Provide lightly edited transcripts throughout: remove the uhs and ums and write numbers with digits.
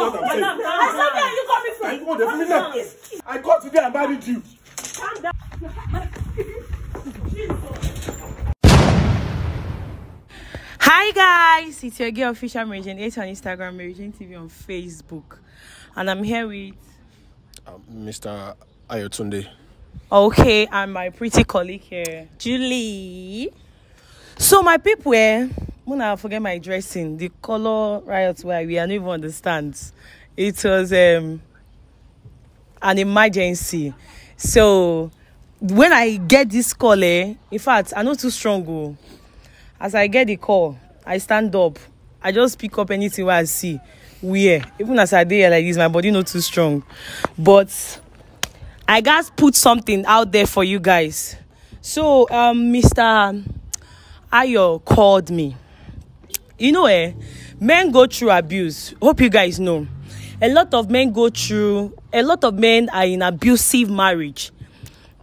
what I'm saying. I said, where are you coming from? You want to me? I got today and married you. Calm down. Hi guys, it's your girl official Mary Jane 8 on Instagram, Mary Jane TV on Facebook, and I'm here with Mr. Ayotunde. Okay, and my pretty colleague here, Julie. So my people, when I forget my dressing, the color riot where we don't even understand. It was an emergency. So when I get this call, in fact, I'm not too strong. As I get the call, I stand up. I just pick up anything where I see. Even as I dey like this, my body not too strong. But I guys put something out there for you guys. So Mr. Ayo called me. You know, men go through abuse. Hope you guys know. A lot of men are in abusive marriage.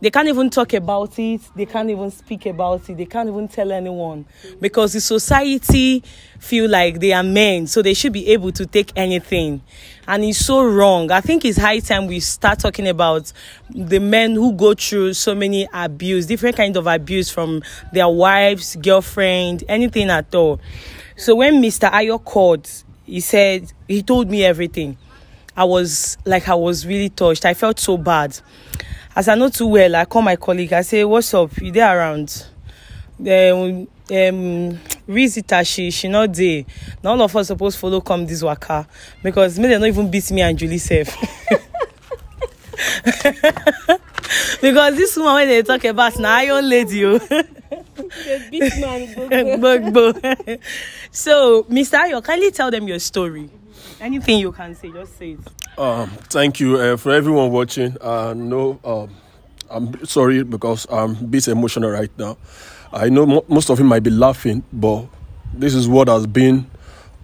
They can't even talk about it. They can't even speak about it. They can't even tell anyone because the society feel like they are men, so they should be able to take anything. And it's so wrong. I think it's high time we start talking about the men who go through so many abuse, different kinds of abuse from their wives, girlfriend, anything at all. So when Mr. Ayo called, he told me everything. I was really touched. I felt so bad. As I know too well, I call my colleague. I say, "What's up? You there around?" Visitor, she not there. Now all of us supposed to follow come this waka because maybe they not even beat me and Julie safe. Because this woman when they talk about now, Iron lady, Beat man, So, Mr. Ayo, kindly tell them your story. Anything you can say, just say it. Thank you for everyone watching. No, I'm sorry because I'm a bit emotional right now. I know most of you might be laughing, but this is what has been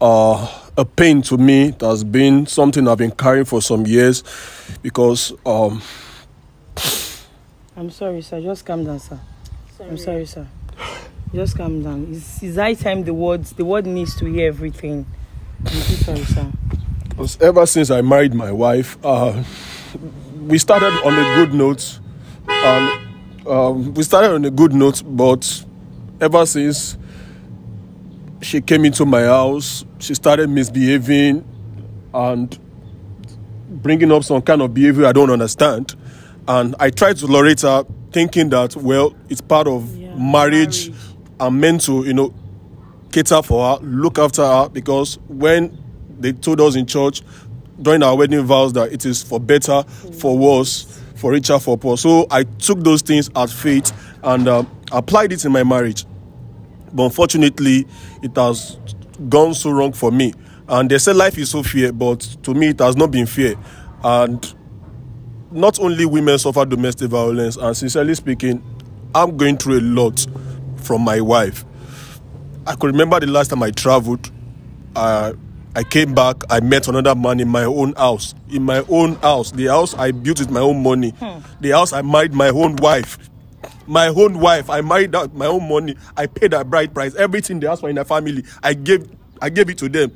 a pain to me. It has been something I've been carrying for some years because I'm sorry, sir. Just calm down, sir. I'm sorry, sir. Just calm down. It's high time the word needs to hear everything. I'm so sorry, sir. Because ever since I married my wife, we started on a good note. But ever since she came into my house, she started misbehaving and bringing up some kind of behavior I don't understand. And I tried to tolerate her, thinking that, well, it's part of marriage. I'm meant to, cater for her, look after her, because when they told us in church during our wedding vows that it is for better, for worse, for richer, for poor. So I took those things as faith and applied it in my marriage. But unfortunately, it has gone so wrong for me. And they said life is so fair, but to me, it has not been fair. And not only women suffer domestic violence, and sincerely speaking, I'm going through a lot from my wife. I could remember the last time I traveled. I came back, I met another man in my own house. In my own house. The house I built with my own money. The house I married my own wife. My own wife. I married her with my own money. I paid her bride price. Everything they asked for in their family, I gave it to them.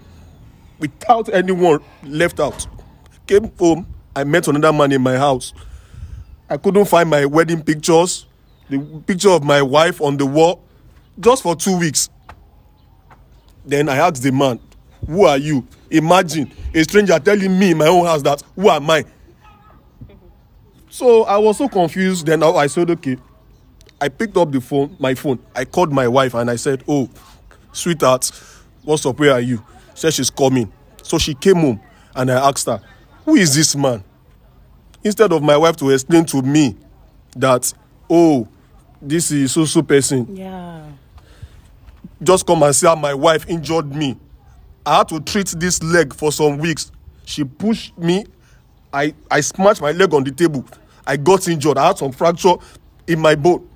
Without anyone left out. Came home, I met another man in my house. I couldn't find my wedding pictures. The picture of my wife on the wall. Just for 2 weeks. Then I asked the man, who are you? Imagine a stranger telling me in my own house that, who am I? So I was so confused. Then I said, okay. I picked up my phone. I called my wife and I said, oh, sweetheart, what's up? Where are you? She said she's coming. So she came home and I asked her, who is this man? Instead of my wife to explain to me that, oh, this is so person. Yeah. Just come and see how my wife injured me. I had to treat this leg for some weeks. She pushed me. I smashed my leg on the table. I got injured. I had some fracture in my bone.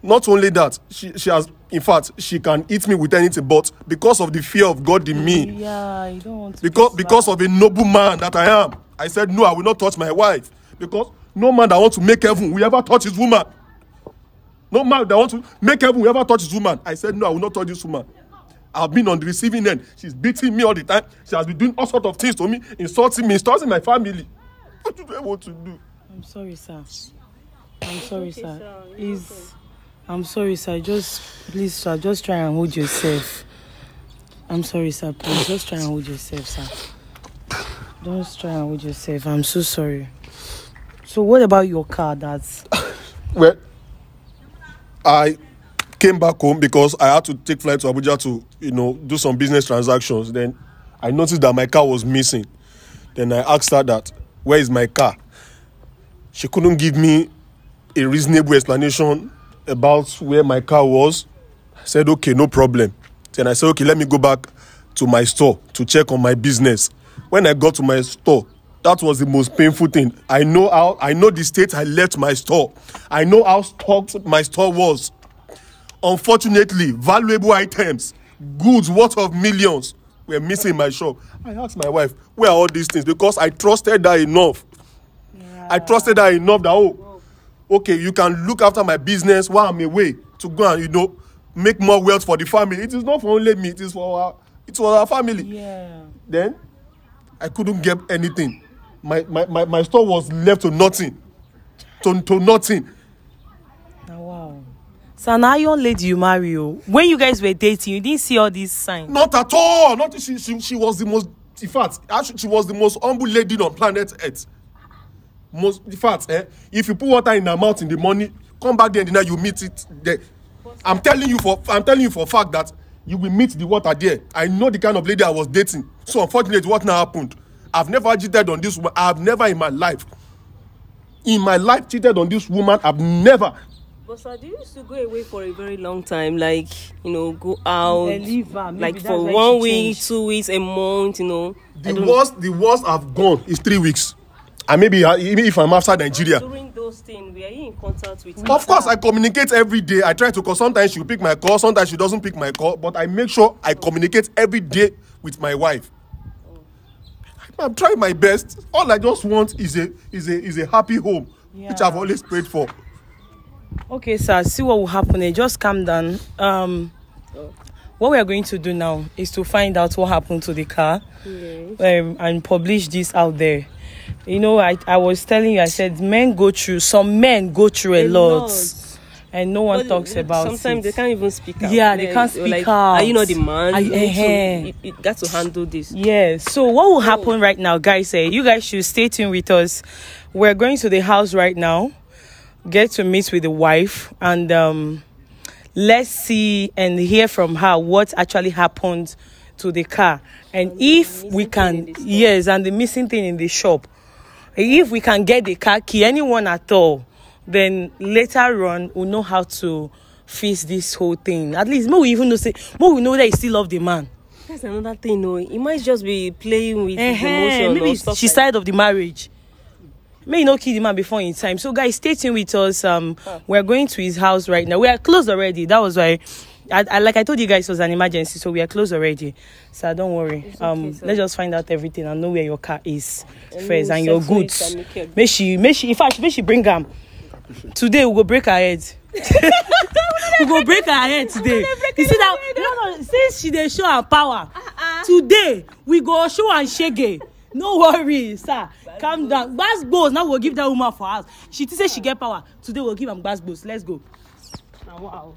Not only that, she has, in fact, she can eat me with anything, but because of the fear of God in me, you don't want to because of a noble man that I am, I said, no, I will not touch my wife. Because no man that wants to make heaven will ever touch his woman. No man that wants to make heaven will ever touch his woman. I said, no, I will not touch this woman. I've been on the receiving end. She's beating me all the time. She has been doing all sorts of things to me, insulting my family. What do I want to do? I'm sorry, sir. I'm sorry, sir. I'm sorry, sir. Please, sir, just try and hold yourself. I'm sorry, sir. Please, just try and hold yourself, sir. Just try and hold yourself. I'm so sorry. So what about your car, Well, I came back home because I had to take flight to Abuja to, do some business transactions. Then I noticed that my car was missing. Then I asked her that, where is my car? She couldn't give me a reasonable explanation about where my car was. I said, okay, no problem. Then I said, okay, let me go back to my store to check on my business. When I got to my store, that was the most painful thing. I know the state I left my store. I know how stocked my store was. Unfortunately, valuable items, goods worth of millions were missing in my shop. I asked my wife, where are all these things? Because I trusted her enough. Yeah. I trusted her enough that, okay, you can look after my business while I'm away to go and, make more wealth for the family. It is not for only me, it is for our family. Yeah. Then, I couldn't get anything. My store was left to nothing. To nothing. Oh, wow. So an iron lady you marry you. When you guys were dating, you didn't see all these signs? Not at all. She was the most, in fact, actually, she was the most humble lady on planet Earth. In fact, if you put water in her mouth in the morning, come back there and then you meet it there. I'm telling you for a fact that you will meet the water there. I know the kind of lady I was dating. So unfortunately, what now happened? I've never cheated on this woman. I've never in my life cheated on this woman. I've never. But sir, do you used to go away for a very long time? Like, go out, like for 1 week, 2 weeks, a month, The worst I've gone is 3 weeks. And maybe if I'm outside Nigeria. During those things, were you in contact with her? Of course, I communicate every day. I try to call. Sometimes she will pick my call. Sometimes she doesn't pick my call. But I make sure I communicate every day with my wife. I'm trying my best. All I just want is a happy home, which I've always prayed for. Okay, sir. See what will happen. Just calm down. What we are going to do now is to find out what happened to the car, and publish this out there. I was telling you, I said some men go through a lot. And no one talks about it. Sometimes they can't even speak out. Yeah, they can't speak out. Are you not the man? You got to handle this. Yeah. So what will happen right now, guys? You guys should stay tuned with us. We're going to the house right now. Get to meet with the wife. And let's see and hear from her what actually happened to the car. And if we can, and the missing thing in the shop. If we can get the car key, anyone at all, then later on we'll know how to fix this whole thing. At least more we even know that he still love the man. That's another thing, He might just be playing with his emotion. Maybe she's tired of the marriage. May not kill the man before in time. So guys, stay tuned with us. We're going to his house right now. We are closed already. That was why like I told you guys, it was an emergency, so we are closed already. So don't worry. Let's just find out everything and know where your car is first and your goods. May she bring them. Today we go break her head. We go break her head today. You see that? No. Since she dey show her power, today we go show and shege. No worry, sir. Calm down. Gbasgbos. Now we'll give that woman for us. She say she get power. Today we'll give him gbasgbos. Let's go. Now wow.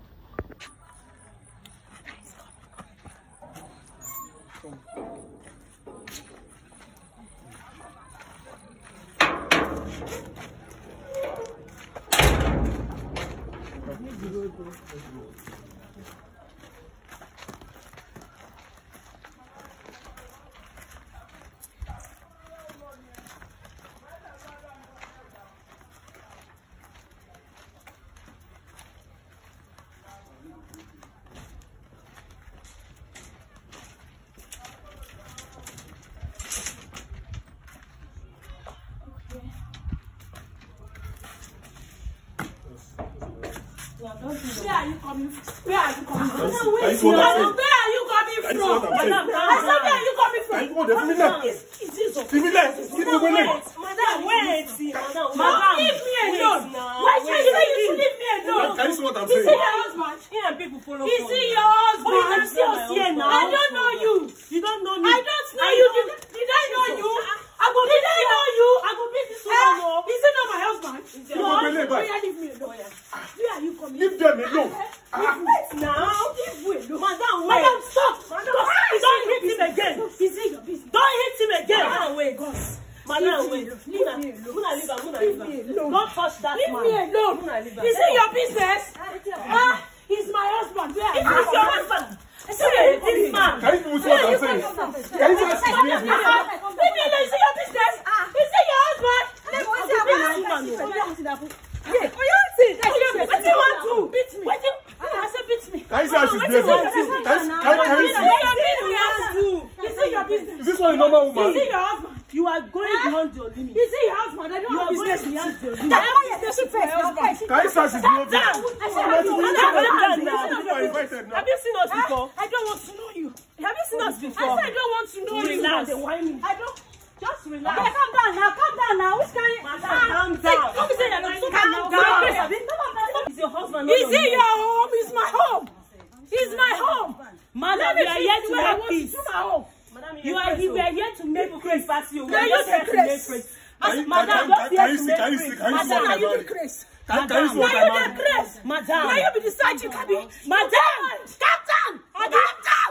Where are you coming from? Where are you coming from? Where are you coming from? Madam, I said, where are you coming from? Madam, wait. Madam, leave me alone. Why should you leave me alone. Can you see what I'm saying? Is he your husband? He and people follow. Is he your husband? Oh, you can see us here now. I don't know you. You don't know me. I don't know you. Did I know you? Did I know you? I go beat this woman. Is he not my husband? No, leave me alone. Where are you coming? Leave them alone. Now, Madam, stop. Don't hit him again. Is it your business? Don't hit him again. Madam, wait. Madam, wait. Leave me alone. Don't touch that man. Leave me alone. Is it your business? He's my husband. Where are you? Is your husband? This man. Can you do what I'm saying? Can you just leave me? Leave me alone. Is it your business? Is it your husband? What do you want to? Beat me. I said beat me. Can you say I should be able? Can you see? Is it your business? Is this one a normal woman? Is it your husband? You are going beyond your limit. Is it your husband? I don't have business beyond your limit. Can you say I should be able? Have you seen us before? I don't want to know you. Have you seen us before? I said I don't want to know you. I don't. Just relax. Okay, calm down now. Which kind of... Calm down. Don't be saying that. Calm down. Is your husband? Is it your home? It's my home. It's my home. Madam, we are here to make peace. You are here to make peace. Madam, can you see what I'm doing? Madam, why you be the side chick, Abi? Madam, Captain.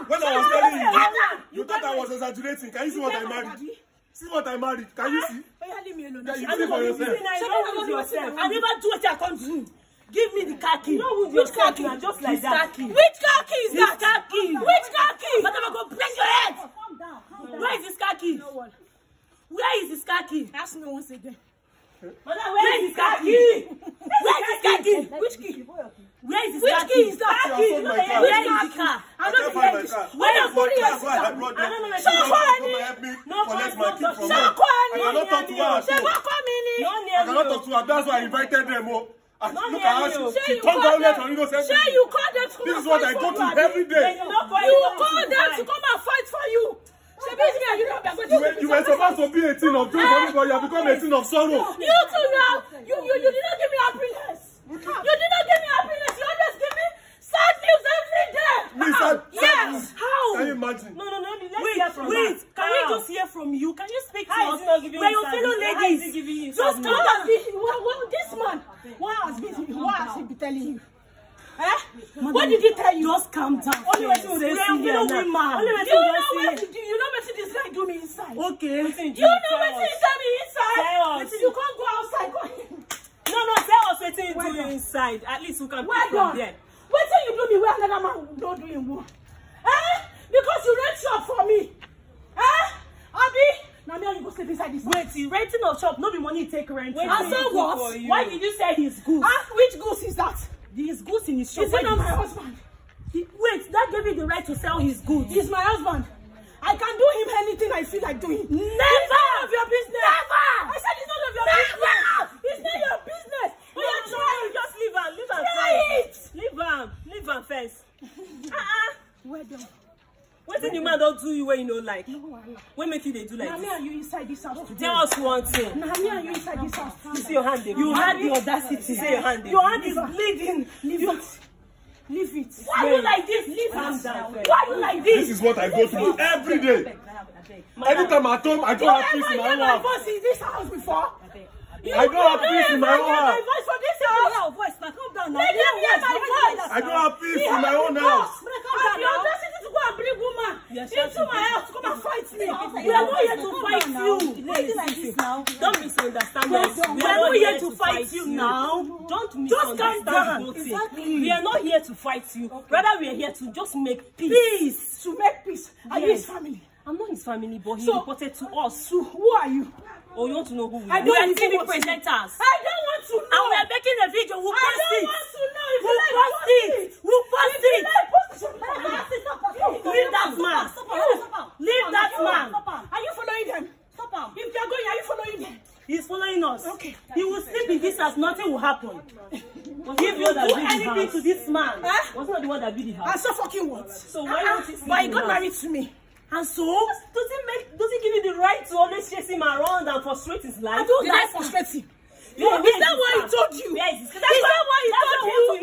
When I was telling you, you thought I was exaggerating. Can you see what I married? See what I married. Can you see? Leave me alone. Yeah, you see for yourself. I never do what I can't do. Give me the car key. Which car key? Just like that. Which car key is that? Which car key? Madam, I'm going to break your head. Where is this car key? Where is this car key? Ask me once again. Madam, where is this car key? Where is this car key? Which key? Where is this car key? Which key is that? Where is the car? I don't know where is the car. Where is the car? I don't know where is the car. No, collect my key from her. I cannot talk to her. I cannot talk to her. That's why I invited them. Look at her. She turned down left on innocent. You call them to this is what I go to every day. You call them to come and fight for you. You were supposed to be a teen of joy, but you have become a teen of sorrow. You too now. You did not give me happiness. You did not give me happiness. You always give me sad news every day. Yes. How? Can you imagine? No. Let's hear from her. Can we just hear from you? Can you speak to us? We're your fellow ladies. Just come and be. This man. What has he been telling you? What did he tell you? Just calm down. Only way to the you know what this guy do me inside. Okay. You know what he tell me inside. You can't go outside. No, tell us what you do inside. At least we can pick from there. What till you do me where another man don't do him work? Because you rent shop for me. Abi? Now me you go sleep inside this. Wait, renting of shop, no be money take rent. And so what? Why did you say his goose? Which goose is that? His goods in his shop. Is it not my husband? Wait, that gave me the right to sell his goods. He's my husband. I can do him anything I feel like doing. Never! It's none of your business. Never! I said it's none of your business. It's not your business. Just leave him. Leave him first. Well done. What did the man don't do you when you know like? No, when make you they do like this? Me and you inside this house. Tell us one thing. Me and you inside this house. You see your hand there. You had the audacity. See your hand there. Your hand is bleeding. Leave it. Why are you like this? Leave hands down. Why are you like this? This is what I go through every day. Anytime at home, I don't have peace in my own house. You ever hear my voice in this house before? I don't have peace in my own house. My voice for this house. Voice, now calm down now. Let them hear my voice. I don't have peace in my own house. Have the audacity to go and bring woman into my house to come and fight me. We are not here to fight you. Don't misunderstand us. We are not here to fight you now. Don't misunderstand. We are not here to fight you. Rather, we are here to just make peace. To make peace. Are you his family? I'm not his family, but he reported to us. So who are you? Oh, you want to know who we are? We are TV presenters. I don't want to know. And we are making a video. We'll post it. I don't want to know. We'll post it. Leave that man. Leave that man. Are you following them? Stop. If they are going, are you following them? He's following us. Okay. He will sleep in this house. Nothing will happen. If you do anything to this man, wasn't not the one that built the house. And so fucking what? So why don't you see? But he got married to me. And so, does it give you the right to always chase him around and frustrate his life? I don't like frustrate him. Is that what he told you? Yes. Is that what he told you?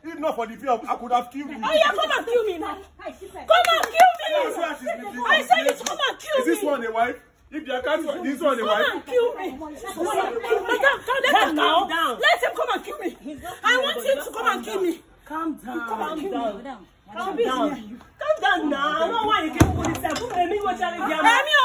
If not for the fear, I could have killed you. Oh yeah, come and kill me now. Come and kill me. I said you come and kill me. Is this one a wife? If they can't, this one a wife? Come and kill me. Let him calm down. Let him come and kill me. I want him to come and kill me. Calm down. Calm down. Calm down. Calm down now. I don't want you to put this up. Let me go challenge you. Let me go.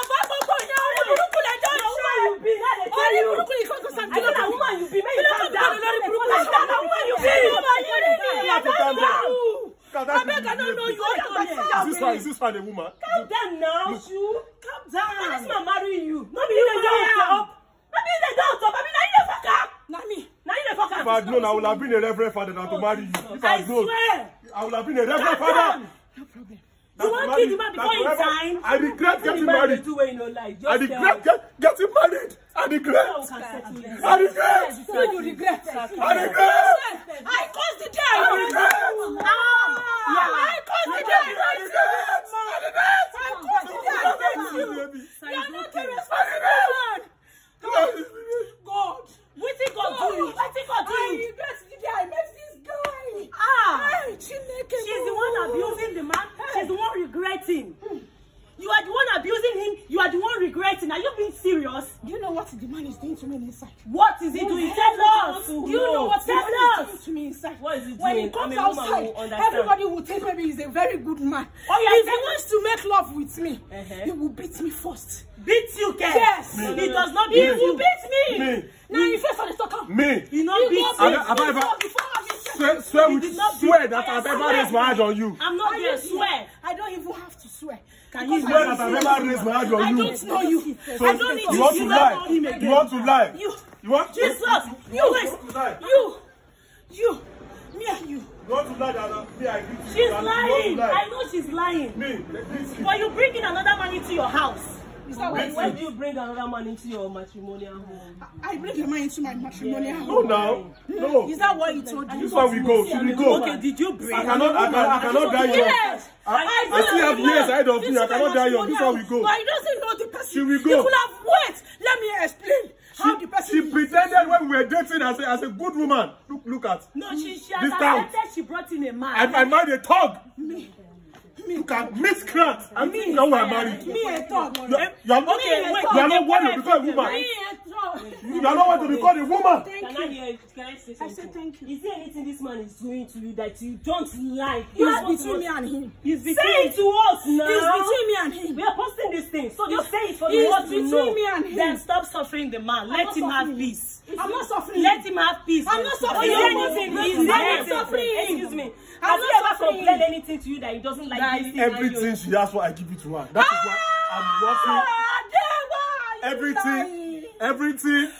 Is this one a woman? Calm down now, you. Calm down. This man marrying you. Not be the doctor. Not be the doctor. I mean, now you the fucker. Not me. Now you the fucker. If I had known, I would have been a reverend father than to marry you. If I had known, I would have been a reverend father. No problem. You want to kill the man before in time? I regret getting married. I regret getting married. I regret. I regret. So you regret. I regret. I caused the day. I regret. I caused the day. I regret. I caused the day. You are not a responsible man. God. What did God do you? What did God do you? I regret the day I met this guy. She's the one abusing the man. She's the one regretting. You are the one abusing him. You are the one regretting. Are you being serious? Do you know what the man is doing to me inside? What is he doing? Tell us. Do you know what the man is doing to me inside? What is he doing? When he comes outside, everybody will think maybe he's a very good man. Oh, yeah, if he wants to make love with me, he will beat me first. Beat you, Ken? Yes. He does not beat you. He will beat me. Now you face on the talker. Me. He not beat me. Swear that I've ever raised my hand on you. I'm not going to swear. I don't even have to swear. Can you swear that I've ever raised my hand on you? I don't know you. So I don't need you want to lie? You want to lie? You want to Jesus. You. Me and you. You want to lie that me I agree to you? She's lying. I know she's lying. Me. But you bringing another man into your house. Why do you bring another man into your matrimonial home? I bring a man into my matrimonial home. No, no. Is that what you told you? This one we go. Should we go? Okay, did you bring? I cannot die young. Yes. I still have years ahead of you. I cannot die young. This one we go. But he doesn't know the person. Should we go? You could have wait. Let me explain. How the person she pretended when we were dating as a good woman. Look at. No, she has accepted. She brought in a man. I married a thug. You can miscreant and think now we're married. Me a thug. You are not worthy to become a woman. You are not worthy to become a woman. Can I say something? I said thank you. Is there anything this man is doing to you that you don't like? It's between me and him. Say it to us now. It's between me and him. We are posting this thing, so just say it for the world to know. Me and him. Then stop suffering the man. Let him have peace. I'm not suffering. Let him have peace. I'm not suffering. Is there anything? Excuse me. Has he ever complained anything to you that he doesn't like this thing? Everything she asks for, I give it to her. That is why I'm working. Everything she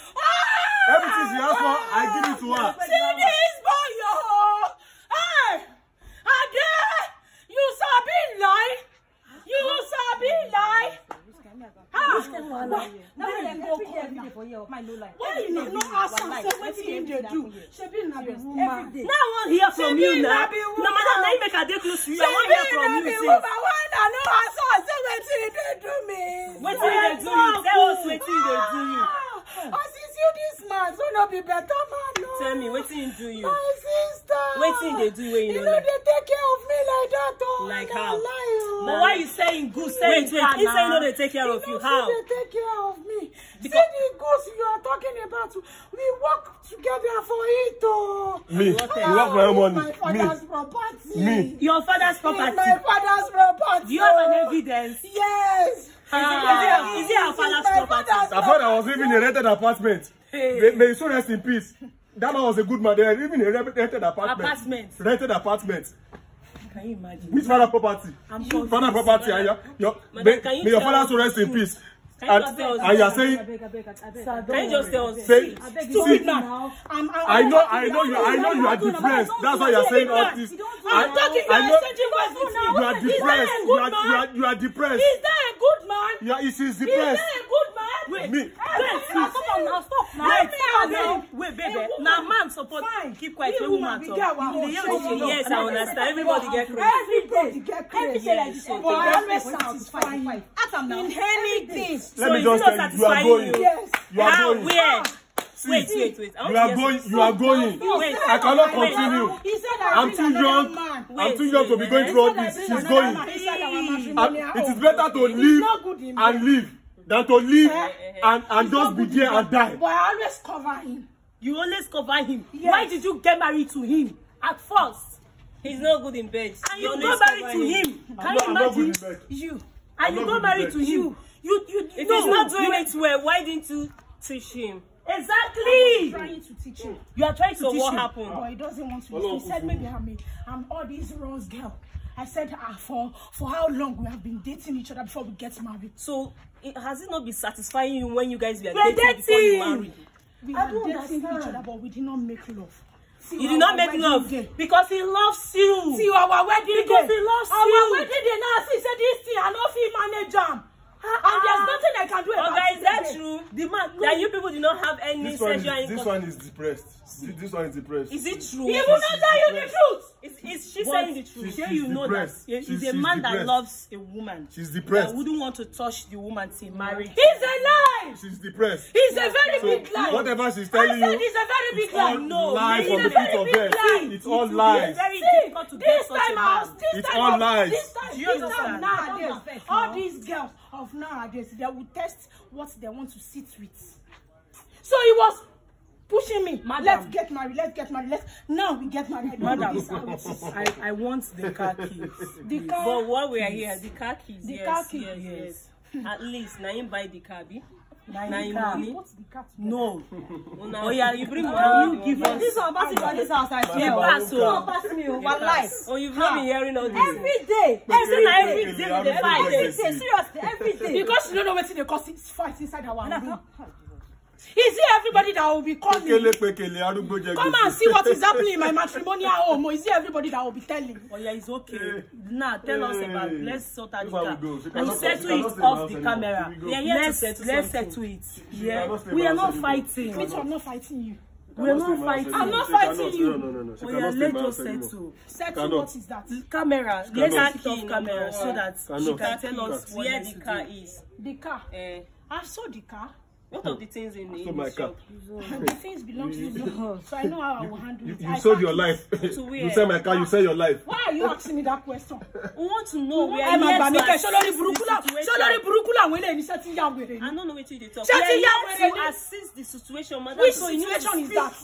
asks for, I give it to her. See this boy, yo. Hey, Ade, you sabi lie. You sabi lie. Why you not ask am say wetin him dey do? Shebi na be woman. Now I wan hear from you now. No matter na you make her dey close to you, I wan hear from you. Shebi na be woman. Why na no ask am say wetin he dey do me? Wetin he dey do you? Tell us wetin he dey do you. As you see this man, so no be better man. No. Tell me wetin he do you? My sister. Wetin he dey do when you know? He no dey take care of me like that. Oh, like how? But why you saying good? Wait. He say he no dey take care of you. How? They take care of me. Because see the goose you are talking about. We work together for it. Oh. Me. You work for your money. My father's property. Me. Your father's property. My father's property. Do you have an evidence? Yes. Is it our father's property? I thought I was living in a rented apartment. May you so rest in peace. That man was a good man. They were living in a rented apartment. Rented apartment. Can you imagine? Which father property? Father property. May your father so rest in peace. And you are saying, can you just tell us? See, I know you are depressed. That's why you are saying all this. You are depressed. You are depressed. Is that a good man? Yeah, she's depressed. Is that a good man? Me. Wait, baby. Now, man, support. Keep quiet. Yes, I understand. Everybody get crazy. Everybody get crazy. But I always satisfy you. In anything. Let me just tell you, you are going. Yes. You are going. Where? Wait. You are going. Wait. I cannot continue. He said I'm too young. I'm too young to be going through all this. She's going. It is better to live and live than to live and just be there and die. But I always cover him. You always cover him. Yes. Why did you get married to him at first? He's not good in bed. And you got married to him. Can you imagine? You. And you got married to him. If he's not doing it well, why didn't you teach him? I'm Exactly. trying to teach him. You are trying to So teach what him. happened? But he doesn't want to listen. He said maybe I'm all these Rose girl. I said for how long we have been dating each other before we get married. So has it not been satisfying you when you guys were We're dating before you dating. married? We I were don't dating each understand. other, but we did not make love. See, You did not our make wedding love day. because he loves you. See our wedding Because day. he loves our you. wedding day now. See, said this thing I know if manage am. And there's nothing I can do about Okay, is that it. true? The man, That you people do not have any sexual This one is depressed. This one is depressed. Is it true? He will not tell you the truth. Is she But saying the truth? Sure, She's you know that depressed. he's She's a man that depressed. loves a woman. She's That depressed. wouldn't want to touch the woman till marriage. He's a lie. She's depressed. He's a very So big lie. whatever she's I telling said you, he's a very big it's all lie. No, lies maybe from the it's a pit of very bed. big lie. It's all It's lies. very See, difficult to this get such a time out, man. this It's time all out, lies. this time, Do you this understand? time nowadays, all these girls of nowadays, they will test what they want to sit with. So he was pushing me. Madam. Let's get married. Now we get married. Madam, This how it is. I want the car keys. The car. But while we are here, the car keys. The yes, car keys, yes. At least now you buy the car, be. Now Now you you car. money. What's the car together? No. Oh yeah, you bring money. money. You give us. This one passing for this house, I swear. pass, Don't pass me, one life. Oh, you've not been hearing all this. Every day, Every day Every with day, the every fight. day. every day, seriously, every day. Because you don't know what they cause fight inside our room. Is it everybody that will be calling? Come and see what is happening in my matrimonial home. Or is it everybody that will be telling? Oh yeah, it's okay. Now tell us about. Let's sort out the This car. one we go. She We'll cannot- settle she it cannot stay off in the the house camera. anymore. We are here to Let's settle let's something. settle it. cannot Yeah, stay we in are the not house anymore. fighting. Me too, I'm not fighting you. We are not fighting. I'm not fighting you. No. She Oh cannot yeah, stay in let my us house anymore. settle. Settle, Cannot. what is that? Camera. Cannot. Let's set it off Key camera number so one. that she Cannot. can tell us what Where needs the to car do. is. The car. I saw the car. What of the things in the So my car. shop? The things belong to you. So I know how I will handle it. You I sold can't- your life. To where? You sell my car, you sell your life. Why are you asking me that question? We want to know where I'm here about to to assist Solori the Burukula. situation. Solori Burukula. When they said ya were. I don't know what you talk. Shut We are it down, here Were. to assist the situation, madam. Which So you need to situation is speak. that?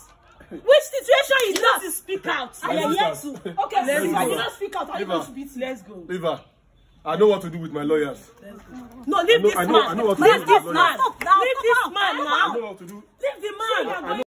Which situation is You that? need to speak out. I We are don't here understand. to. Okay, Let's so I go. did not speak out. I Leave want her. to beat you. Let's go. Leave her. I know what to do with my lawyers. No, leave this I man. know what to do Leave with my this man. lawyers. Leave this man I now. know what to do. Leave the man.